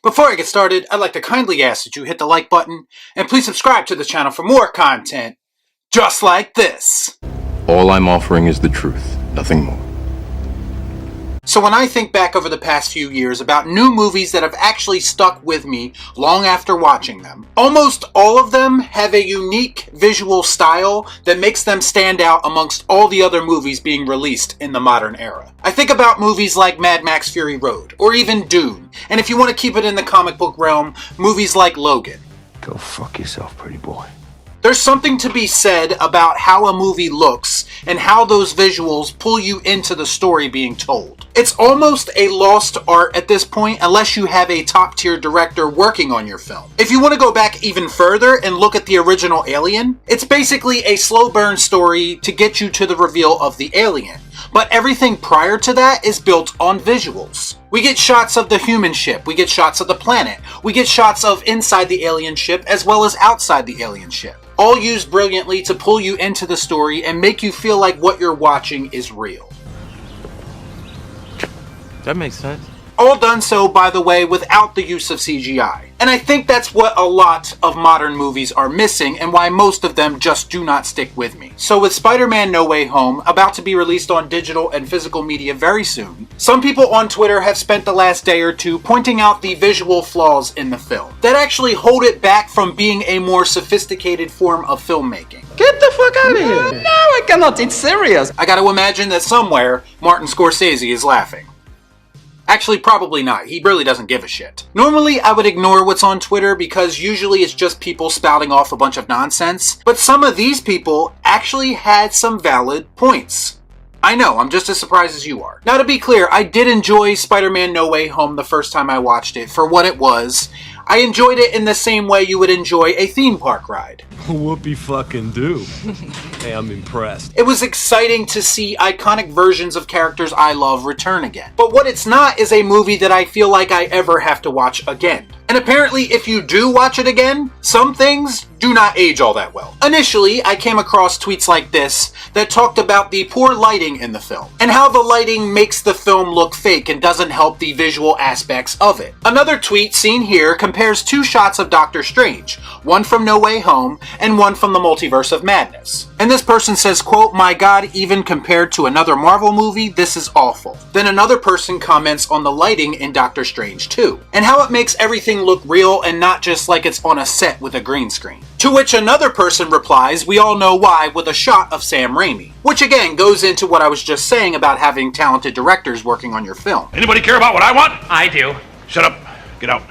Before I get started, I'd like to kindly ask that you hit the like button, and please subscribe to the channel for more content just like this. All I'm offering is the truth, nothing more. So when I think back over the past few years about new movies that have actually stuck with me long after watching them, almost all of them have a unique visual style that makes them stand out amongst all the other movies being released in the modern era. I think about movies like Mad Max Fury Road, or even Dune, and if you want to keep it in the comic book realm, movies like Logan. Go fuck yourself, pretty boy. There's something to be said about how a movie looks and how those visuals pull you into the story being told. It's almost a lost art at this point unless you have a top-tier director working on your film. If you want to go back even further and look at the original Alien, it's basically a slow burn story to get you to the reveal of the alien. But everything prior to that is built on visuals. We get shots of the human ship, we get shots of the planet, we get shots of inside the alien ship as well as outside the alien ship. All used brilliantly to pull you into the story and make you feel like what you're watching is real. That makes sense. All done so, by the way, without the use of CGI. And I think that's what a lot of modern movies are missing and why most of them just do not stick with me. So with Spider-Man No Way Home about to be released on digital and physical media very soon, some people on Twitter have spent the last day or two pointing out the visual flaws in the film that actually hold it back from being a more sophisticated form of filmmaking. Get the fuck out of here! No, I cannot, it's serious! I gotta imagine that somewhere, Martin Scorsese is laughing. Actually, probably not. He really doesn't give a shit. Normally, I would ignore what's on Twitter because usually it's just people spouting off a bunch of nonsense, but some of these people actually had some valid points. I know, I'm just as surprised as you are. Now, to be clear, I did enjoy Spider-Man No Way Home the first time I watched it for what it was. I enjoyed it in the same way you would enjoy a theme park ride. Whoopie fucking do. Hey, I'm impressed. It was exciting to see iconic versions of characters I love return again. But what it's not is a movie that I feel like I ever have to watch again. And apparently, if you do watch it again, some things do not age all that well. Initially, I came across tweets like this that talked about the poor lighting in the film, and how the lighting makes the film look fake and doesn't help the visual aspects of it. Another tweet seen here compares two shots of Doctor Strange, one from No Way Home and one from the Multiverse of Madness. And this person says, quote, "My God, even compared to another Marvel movie, this is awful." Then another person comments on the lighting in Doctor Strange 2, and how it makes everything look real and not just like it's on a set with a green screen. To which another person replies, "We all know why," with a shot of Sam Raimi. Which again goes into what I was just saying about having talented directors working on your film. Anybody care about what I want? I do. Shut up. Get out.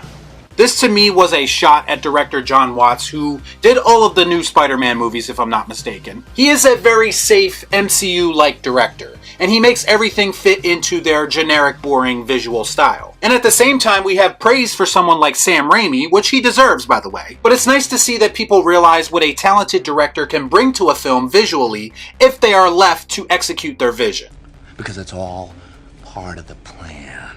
This to me was a shot at director John Watts, who did all of the new Spider-Man movies if I'm not mistaken. He is a very safe MCU-like director, and he makes everything fit into their generic, boring visual style. And at the same time, we have praise for someone like Sam Raimi, which he deserves, by the way. But it's nice to see that people realize what a talented director can bring to a film visually if they are left to execute their vision. Because it's all part of the plan.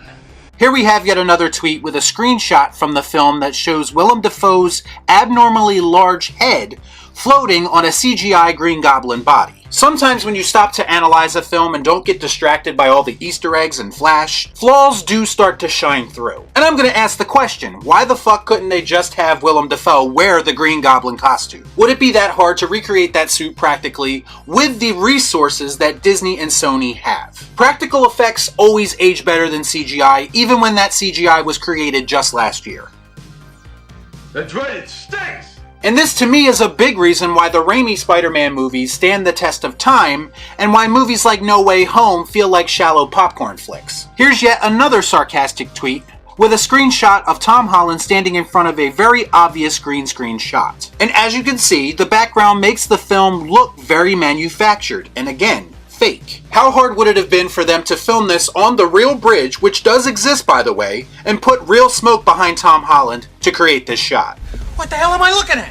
Here we have yet another tweet with a screenshot from the film that shows Willem Dafoe's abnormally large head floating on a CGI Green Goblin body. Sometimes when you stop to analyze a film and don't get distracted by all the Easter eggs and flash, flaws do start to shine through. And I'm gonna ask the question, why the fuck couldn't they just have Willem Dafoe wear the Green Goblin costume? Would it be that hard to recreate that suit practically with the resources that Disney and Sony have? Practical effects always age better than CGI, even when that CGI was created just last year. That's right, it stinks! And this to me is a big reason why the Raimi Spider-Man movies stand the test of time, and why movies like No Way Home feel like shallow popcorn flicks. Here's yet another sarcastic tweet with a screenshot of Tom Holland standing in front of a very obvious green screen shot. And as you can see, the background makes the film look very manufactured, and again, fake. How hard would it have been for them to film this on the real bridge, which does exist by the way, and put real smoke behind Tom Holland to create this shot? What the hell am I looking at?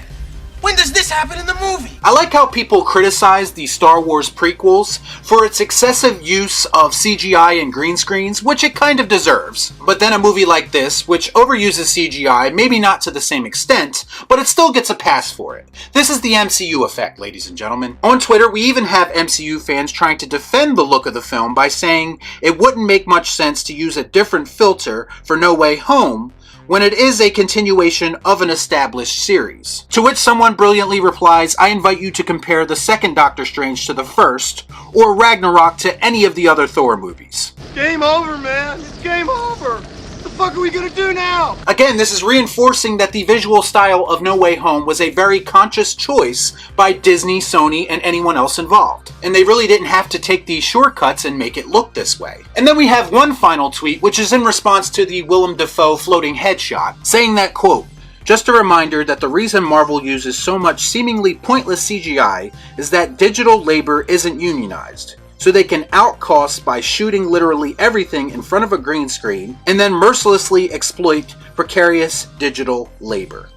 When does this happen in the movie? I like how people criticize the Star Wars prequels for its excessive use of CGI and green screens, which it kind of deserves. But then a movie like this, which overuses CGI, maybe not to the same extent, but it still gets a pass for it. This is the MCU effect, ladies and gentlemen. On Twitter, we even have MCU fans trying to defend the look of the film by saying it wouldn't make much sense to use a different filter for No Way Home, when it is a continuation of an established series. To which someone brilliantly replies, I invite you to compare the second Doctor Strange to the first, or Ragnarok to any of the other Thor movies. Game over, man. It's game over. What the fuck are we gonna do now? Again, this is reinforcing that the visual style of No Way Home was a very conscious choice by Disney, Sony, and anyone else involved. And they really didn't have to take these shortcuts and make it look this way. And then we have one final tweet, which is in response to the Willem Dafoe floating headshot, saying that, quote, just a reminder that the reason Marvel uses so much seemingly pointless CGI is that digital labor isn't unionized. So they can outcost by shooting literally everything in front of a green screen and then mercilessly exploit precarious digital labor.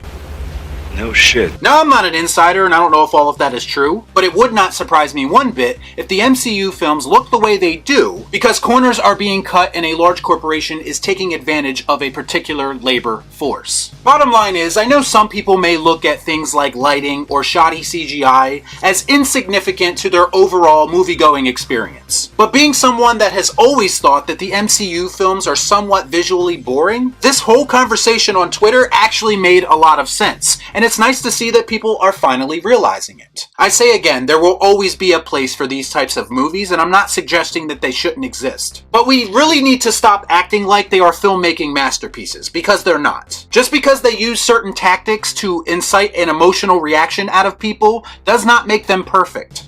No shit. Now, I'm not an insider and I don't know if all of that is true, but it would not surprise me one bit if the MCU films look the way they do because corners are being cut and a large corporation is taking advantage of a particular labor force. Bottom line is, I know some people may look at things like lighting or shoddy CGI as insignificant to their overall movie-going experience. But being someone that has always thought that the MCU films are somewhat visually boring, this whole conversation on Twitter actually made a lot of sense. And it's nice to see that people are finally realizing it. I say again, there will always be a place for these types of movies, and I'm not suggesting that they shouldn't exist. But we really need to stop acting like they are filmmaking masterpieces, because they're not. Just because they use certain tactics to incite an emotional reaction out of people does not make them perfect.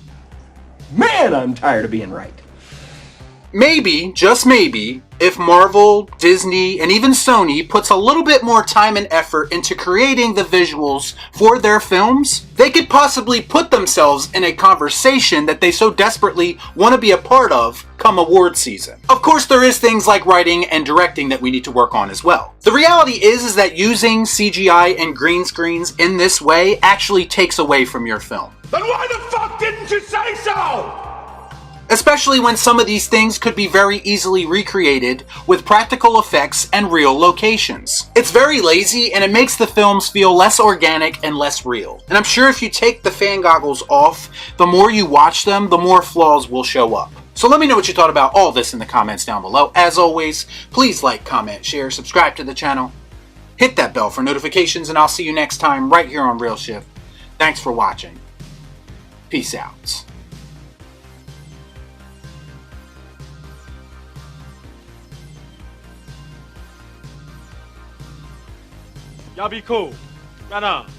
Man, I'm tired of being right. Maybe, just maybe, if Marvel, Disney, and even Sony puts a little bit more time and effort into creating the visuals for their films, they could possibly put themselves in a conversation that they so desperately want to be a part of come award season. Of course, there is things like writing and directing that we need to work on as well. The reality is that using CGI and green screens in this way actually takes away from your film. Then why the fuck didn't you say so? Especially when some of these things could be very easily recreated with practical effects and real locations. It's very lazy and it makes the films feel less organic and less real. And I'm sure if you take the fan goggles off, the more you watch them, the more flaws will show up. So let me know what you thought about all this in the comments down below. As always, please like, comment, share, subscribe to the channel, hit that bell for notifications, and I'll see you next time right here on Real Shift. Thanks for watching. Peace out. Y'all be cool. Right on.